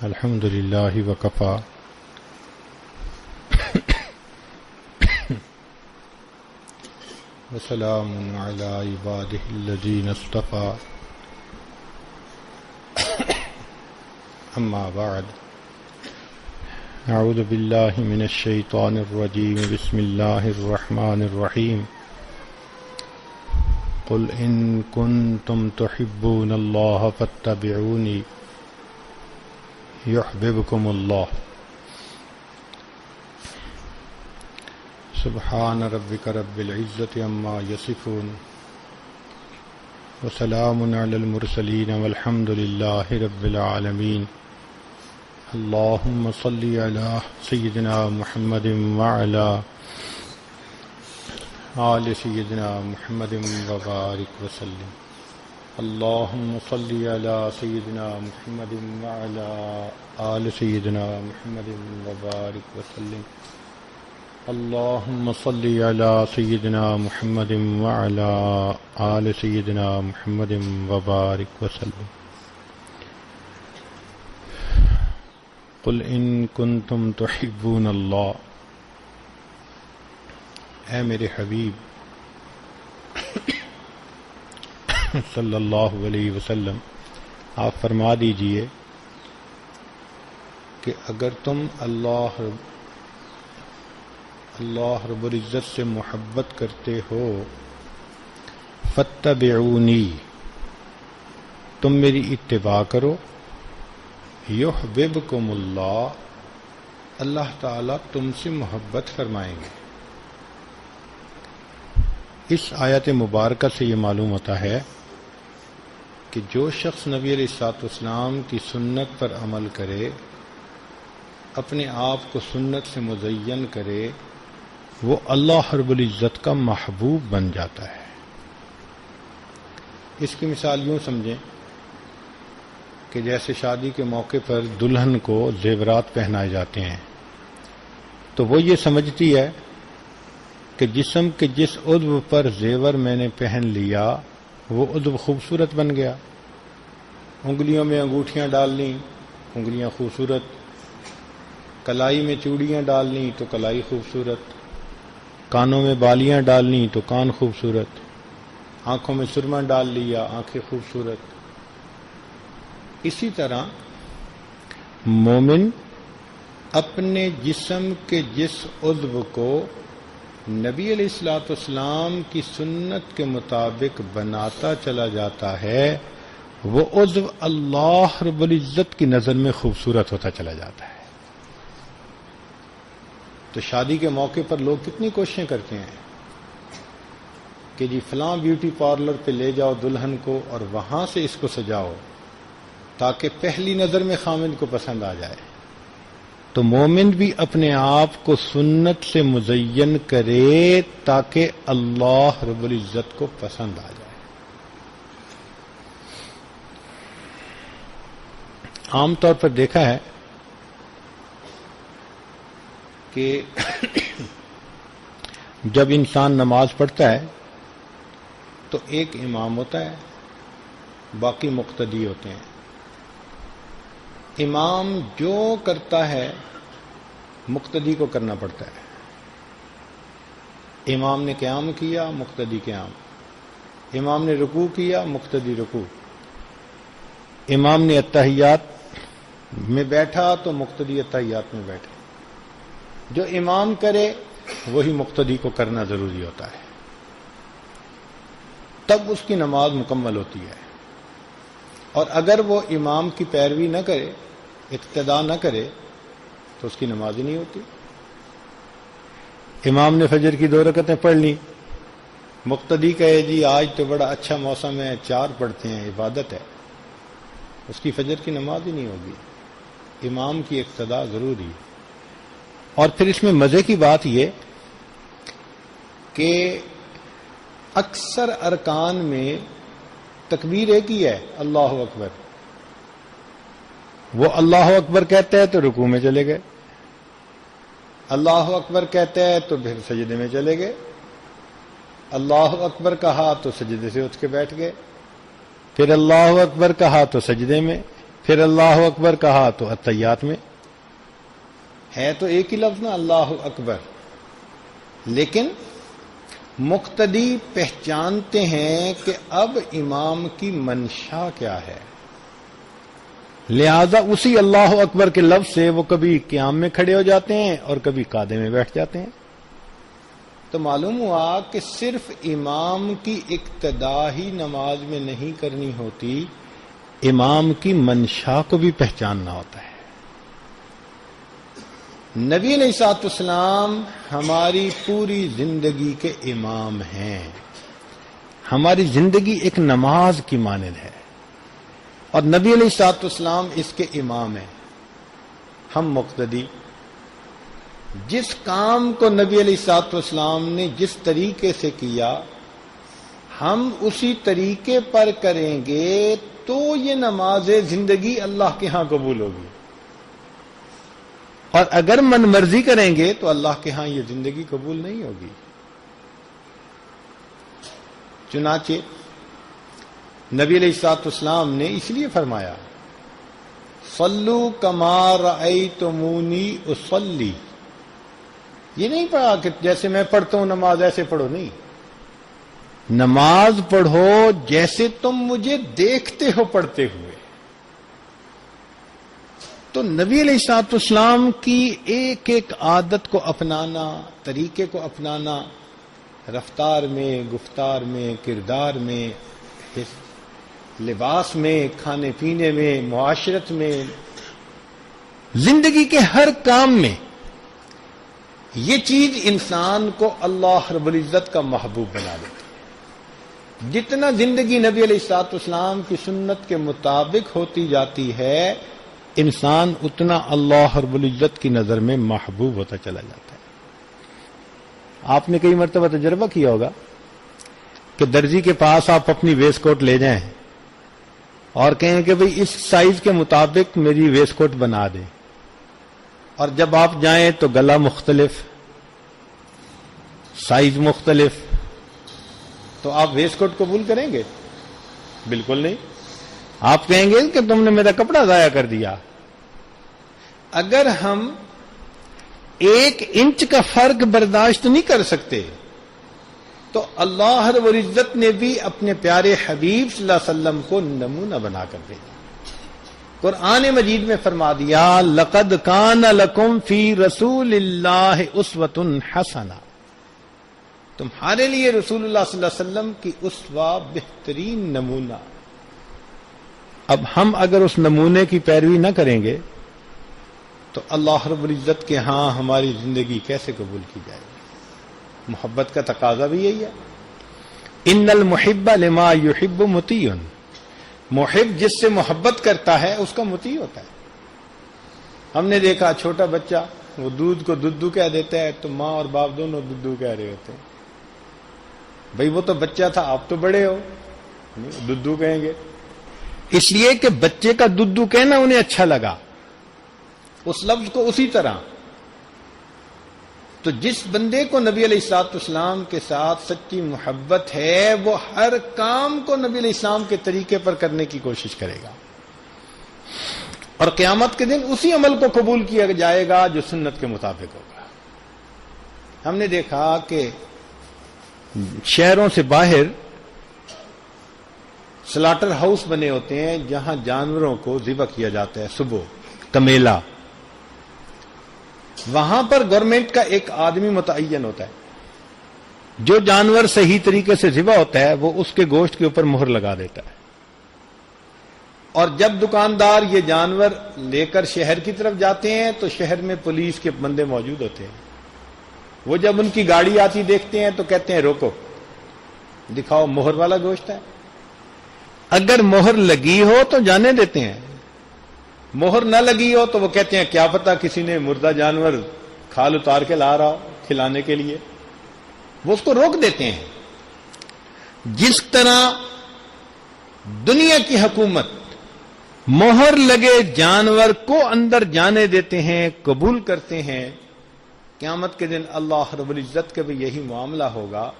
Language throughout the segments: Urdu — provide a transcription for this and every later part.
الحمد للہ وکفا وسلام علی عبادہ الذین اصطفى اما بعد اعوذ باللہ من الشیطان الرجیم بسم اللہ الرحمن الرحیم قل ان کنتم تحبون اللہ فاتبعونی یحببکم اللہ سبحان ربک رب العزة عما یصفون وسلام علی المرسلین والحمد للہ رب العالمین اللہم صلی علی سیدنا محمد وعلی آل سیدنا محمد وبارک وسلم اللہم صلی علی سیدنا محمد وعلی آل سیدنا محمد وبارک وسلم اللہم صلی علی سیدنا محمد وعلی آل سیدنا محمد وبارک وسلم قل ان کنتم تحبون اللہ، اے میرے حبیب صلی اللہ علیہ وسلم، آپ فرما دیجئے کہ اگر تم اللہ رب العزت سے محبت کرتے ہو فاتبعونی، تم میری اتباع کرو، یحببکم اللہ، اللہ تعالیٰ تم سے محبت فرمائیں گے۔ اس آیت مبارکہ سے یہ معلوم ہوتا ہے کہ جو شخص نبی علیہ الصلوۃ والسلام کی سنت پر عمل کرے، اپنے آپ کو سنت سے مزین کرے، وہ اللہ رب العزت کا محبوب بن جاتا ہے۔ اس کی مثال یوں سمجھیں کہ جیسے شادی کے موقع پر دلہن کو زیورات پہنائے جاتے ہیں تو وہ یہ سمجھتی ہے کہ جسم کے جس عضو پر زیور میں نے پہن لیا وہ عضو خوبصورت بن گیا۔ انگلیوں میں انگوٹھیاں ڈال لیں، انگلیاں خوبصورت، کلائی میں چوڑیاں ڈال لیں تو کلائی خوبصورت، کانوں میں بالیاں ڈال لیں تو کان خوبصورت، آنکھوں میں سرما ڈال لیا آنکھیں خوبصورت۔ اسی طرح مومن اپنے جسم کے جس عضو کو نبی علیہ الصلوۃ والسلام کی سنت کے مطابق بناتا چلا جاتا ہے، وہ عضو اللہ رب العزت کی نظر میں خوبصورت ہوتا چلا جاتا ہے۔ تو شادی کے موقع پر لوگ کتنی کوششیں کرتے ہیں کہ جی فلاں بیوٹی پارلر پہ لے جاؤ دلہن کو اور وہاں سے اس کو سجاؤ تاکہ پہلی نظر میں خامد کو پسند آ جائے۔ تو مومن بھی اپنے آپ کو سنت سے مزین کرے تاکہ اللہ رب العزت کو پسند آ جائے۔ عام طور پر دیکھا ہے کہ جب انسان نماز پڑھتا ہے تو ایک امام ہوتا ہے، باقی مقتدی ہوتے ہیں۔ امام جو کرتا ہے مقتدی کو کرنا پڑتا ہے۔ امام نے قیام کیا، مقتدی قیام، امام نے رکوع کیا، مقتدی رکوع، امام نے اتحیات میں بیٹھا تو مقتدی اتحیات میں بیٹھے۔ جو امام کرے وہی مقتدی کو کرنا ضروری ہوتا ہے، تب اس کی نماز مکمل ہوتی ہے۔ اور اگر وہ امام کی پیروی نہ کرے، اقتداء نہ کرے تو اس کی نماز ہی نہیں ہوتی۔ امام نے فجر کی 2 رکعتیں پڑھ لی، مقتدی کہے جی آج تو بڑا اچھا موسم ہے 4 پڑھتے ہیں عبادت ہے، اس کی فجر کی نماز ہی نہیں ہوگی۔ امام کی اقتداء ضروری ہے۔ اور پھر اس میں مزے کی بات یہ کہ اکثر ارکان میں تکبیر ایک ہی ہے، اللہ اکبر۔ وہ اللہ اکبر کہتے ہیں تو رکوع میں چلے گئے، اللہ اکبر کہتے ہیں تو پھر سجدے میں چلے گئے، اللہ اکبر کہا تو سجدے سے اٹھ کے بیٹھ گئے، پھر اللہ اکبر کہا تو سجدے میں، پھر اللہ اکبر کہا تو اتحیات میں ہے تو ایک ہی لفظ نا، اللہ اکبر، لیکن مقتدی پہچانتے ہیں کہ اب امام کی منشا کیا ہے، لہذا اسی اللہ اکبر کے لفظ سے وہ کبھی قیام میں کھڑے ہو جاتے ہیں اور کبھی قعدے میں بیٹھ جاتے ہیں۔ تو معلوم ہوا کہ صرف امام کی اقتداء ہی نماز میں نہیں کرنی ہوتی، امام کی منشا کو بھی پہچاننا ہوتا ہے۔ نبی علیہ الصلوۃ والسلام ہماری پوری زندگی کے امام ہیں، ہماری زندگی ایک نماز کی مانند ہے اور نبی علیہ الصلوۃ والسلام اس کے امام ہیں، ہم مقتدی۔ جس کام کو نبی علیہ الصلوۃ والسلام نے جس طریقے سے کیا ہم اسی طریقے پر کریں گے تو یہ نماز زندگی اللہ کے ہاں قبول ہوگی، اور اگر من مرضی کریں گے تو اللہ کے ہاں یہ زندگی قبول نہیں ہوگی۔ چنانچہ نبی علیہ الصلوۃ والسلام نے اس لیے فرمایا صلو کما رأیتمونی اصلی، یہ نہیں پڑھا کہ جیسے میں پڑھتا ہوں نماز ایسے پڑھو، نہیں، نماز پڑھو جیسے تم مجھے دیکھتے ہو پڑھتے ہوئے۔ تو نبی علیہ الصلوۃ والسلام کی ایک ایک عادت کو اپنانا، طریقے کو اپنانا، رفتار میں، گفتار میں، کردار میں، لباس میں، کھانے پینے میں، معاشرت میں، زندگی کے ہر کام میں، یہ چیز انسان کو اللہ رب العزت کا محبوب بنا دیتی ہے۔ جتنا زندگی نبی علیہ الصلوۃ والسلام کی سنت کے مطابق ہوتی جاتی ہے، انسان اتنا اللہ رب العزت کی نظر میں محبوب ہوتا چلا جاتا ہے۔ آپ نے کئی مرتبہ تجربہ کیا ہوگا کہ درزی کے پاس آپ اپنی ویسٹ کوٹ لے جائیں اور کہیں کہ بھئی اس سائز کے مطابق میری ویسٹ کوٹ بنا دیں، اور جب آپ جائیں تو گلا مختلف، سائز مختلف، تو آپ ویسٹ کوٹ قبول کریں گے؟ بالکل نہیں، آپ کہیں گے کہ تم نے میرا کپڑا ضائع کر دیا۔ اگر ہم 1 انچ کا فرق برداشت نہیں کر سکتے تو اللہ رب العزت نے بھی اپنے پیارے حبیب صلی اللہ علیہ وسلم کو نمونہ بنا کر دیا۔ قرآن مجید میں فرما دیا لقد کان لکم فی رسول اللہ اسوۃ حسنہ، تمہارے لیے رسول اللہ صلی اللہ علیہ وسلم کی اسوہ بہترین نمونہ۔ اب ہم اگر اس نمونے کی پیروی نہ کریں گے تو اللہ رب العزت کے ہاں ہماری زندگی کیسے قبول کی جائے گی؟ محبت کا تقاضا بھی یہی ہے، ان المحب لما یحب مطیع، محب جس سے محبت کرتا ہے اس کا مطیع ہوتا ہے۔ ہم نے دیکھا چھوٹا بچہ وہ دودھ کو دودو کہہ دیتا ہے تو ماں اور باپ دونوں دودو کہہ رہے ہوتے ہیں۔ بھئی وہ تو بچہ تھا، آپ تو بڑے ہو، دودو کہیں گے، اس لیے کہ بچے کا دودو کہنا انہیں اچھا لگا، اس لفظ کو اسی طرح۔ تو جس بندے کو نبی علیہ الصلوۃ والسلام کے ساتھ سچی محبت ہے وہ ہر کام کو نبی علیہ السلام کے طریقے پر کرنے کی کوشش کرے گا، اور قیامت کے دن اسی عمل کو قبول کیا جائے گا جو سنت کے مطابق ہوگا۔ ہم نے دیکھا کہ شہروں سے باہر سلاٹر ہاؤس بنے ہوتے ہیں جہاں جانوروں کو ذبح کیا جاتا ہے، صبح تمیلا، وہاں پر گورنمنٹ کا ایک آدمی متعین ہوتا ہے، جو جانور صحیح طریقے سے ذبح ہوتا ہے وہ اس کے گوشت کے اوپر مہر لگا دیتا ہے، اور جب دکاندار یہ جانور لے کر شہر کی طرف جاتے ہیں تو شہر میں پولیس کے بندے موجود ہوتے ہیں، وہ جب ان کی گاڑی آتی دیکھتے ہیں تو کہتے ہیں روکو، دکھاؤ مہر والا گوشت ہے۔ اگر مہر لگی ہو تو جانے دیتے ہیں، مہر نہ لگی ہو تو وہ کہتے ہیں کیا پتہ کسی نے مردہ جانور کھال اتار کے لا رہا ہو کھلانے کے لیے، وہ اس کو روک دیتے ہیں۔ جس طرح دنیا کی حکومت مہر لگے جانور کو اندر جانے دیتے ہیں، قبول کرتے ہیں، قیامت کے دن اللہ رب العزت کا بھی یہی معاملہ ہوگا۔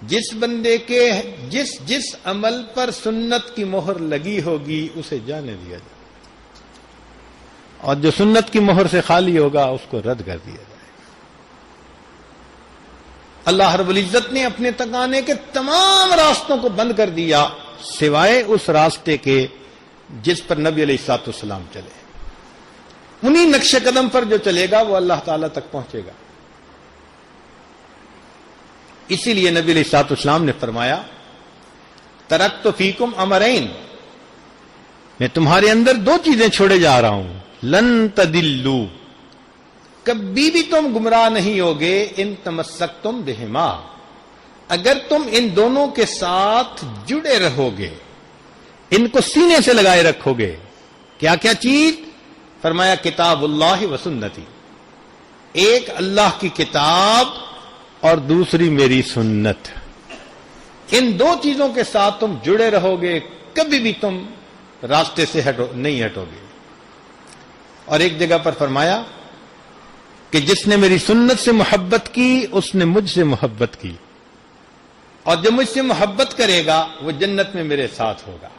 جس بندے کے جس عمل پر سنت کی مہر لگی ہوگی اسے جانے دیا جائے۔ اور جو سنت کی مہر سے خالی ہوگا اس کو رد کر دیا جائے گا۔ اللہ رب العزت نے اپنے تک آنے کے تمام راستوں کو بند کر دیا سوائے اس راستے کے جس پر نبی علیہ الصلوۃ والسلام چلے۔ انہی نقش قدم پر جو چلے گا وہ اللہ تعالی تک پہنچے گا۔ اسی لیے نبی علیہ الصلوۃ والسلام نے فرمایا ترکت فیکم امرین، میں تمہارے اندر دو چیزیں چھوڑے جا رہا ہوں، لن تدلوا، کبھی بھی تم گمراہ نہیں ہوگے، ان تمسکتم بہما، اگر تم ان دونوں کے ساتھ جڑے رہو گے، ان کو سینے سے لگائے رکھو گے۔ کیا کیا چیز؟ فرمایا کتاب اللہ و سنتی، ایک اللہ کی کتاب اور دوسری میری سنت، ان دو چیزوں کے ساتھ تم جڑے رہو گے، کبھی بھی تم راستے سے نہیں ہٹو گے۔ اور ایک جگہ پر فرمایا کہ جس نے میری سنت سے محبت کی اس نے مجھ سے محبت کی، اور جو مجھ سے محبت کرے گا وہ جنت میں میرے ساتھ ہوگا۔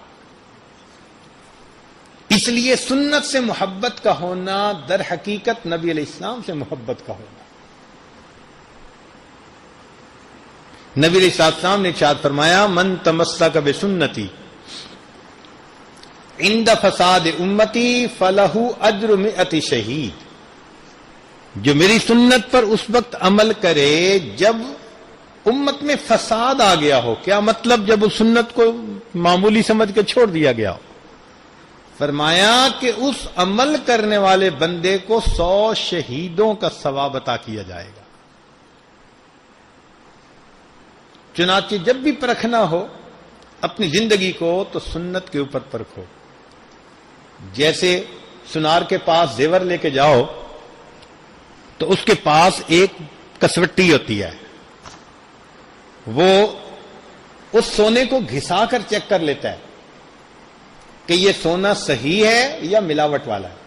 اس لیے سنت سے محبت کا ہونا در حقیقت نبی علیہ السلام سے محبت کا ہونا۔ نبی علیہ السلام نے ارشاد فرمایا من تمسک بسنتی عند فساد امتی فلہ اجر 100 شہید، جو میری سنت پر اس وقت عمل کرے جب امت میں فساد آ گیا ہو۔ کیا مطلب؟ جب اس سنت کو معمولی سمجھ کے چھوڑ دیا گیا ہو۔ فرمایا کہ اس عمل کرنے والے بندے کو 100 شہیدوں کا ثواب عطا کیا جائے گا۔ چنانچہ جب بھی پرکھنا ہو اپنی زندگی کو تو سنت کے اوپر پرکھو۔ جیسے سنار کے پاس زیور لے کے جاؤ تو اس کے پاس ایک کسوٹی ہوتی ہے، وہ اس سونے کو گھسا کر چیک کر لیتا ہے کہ یہ سونا صحیح ہے یا ملاوٹ والا ہے۔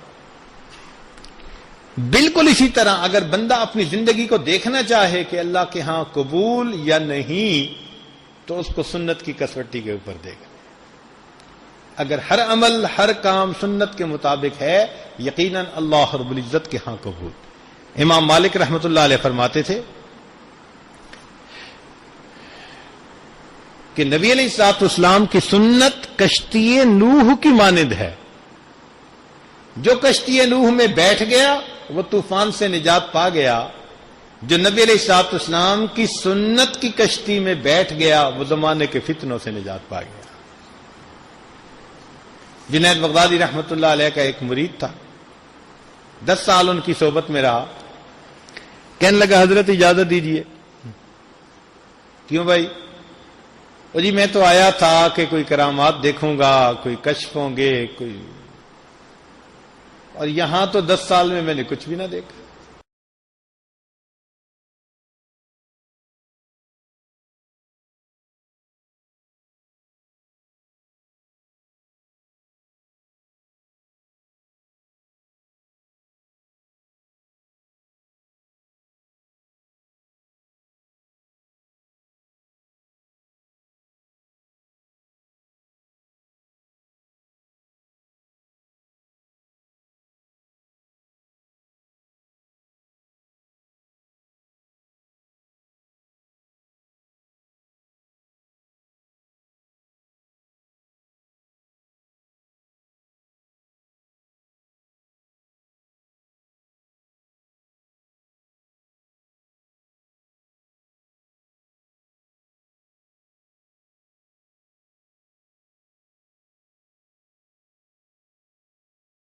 بالکل اسی طرح اگر بندہ اپنی زندگی کو دیکھنا چاہے کہ اللہ کے ہاں قبول یا نہیں تو اس کو سنت کی کسوٹی کے اوپر دے گا۔ اگر ہر عمل ہر کام سنت کے مطابق ہے یقیناً اللہ رب العزت کے ہاں قبول۔ امام مالک رحمۃ اللہ علیہ فرماتے تھے کہ نبی علیہ الصلوۃ والسلام کی سنت کشتی نوح کی مانند ہے، جو کشتی نوح میں بیٹھ گیا وہ طوفان سے نجات پا گیا، جو نبی علیہ الصلوۃ والسلام کی سنت کی کشتی میں بیٹھ گیا وہ زمانے کے فتنوں سے نجات پا گیا۔ جنید بغدادی رحمۃ اللہ علیہ کا ایک مرید تھا، 10 سال ان کی صحبت میں رہا، کہنے لگا حضرت اجازت دیجیے۔ کیوں بھائی؟ وہ جی میں تو آیا تھا کہ کوئی کرامات دیکھوں گا، کوئی کشف ہوں گے، کوئی، اور یہاں تو 10 سال میں نے کچھ بھی نہ دیکھا۔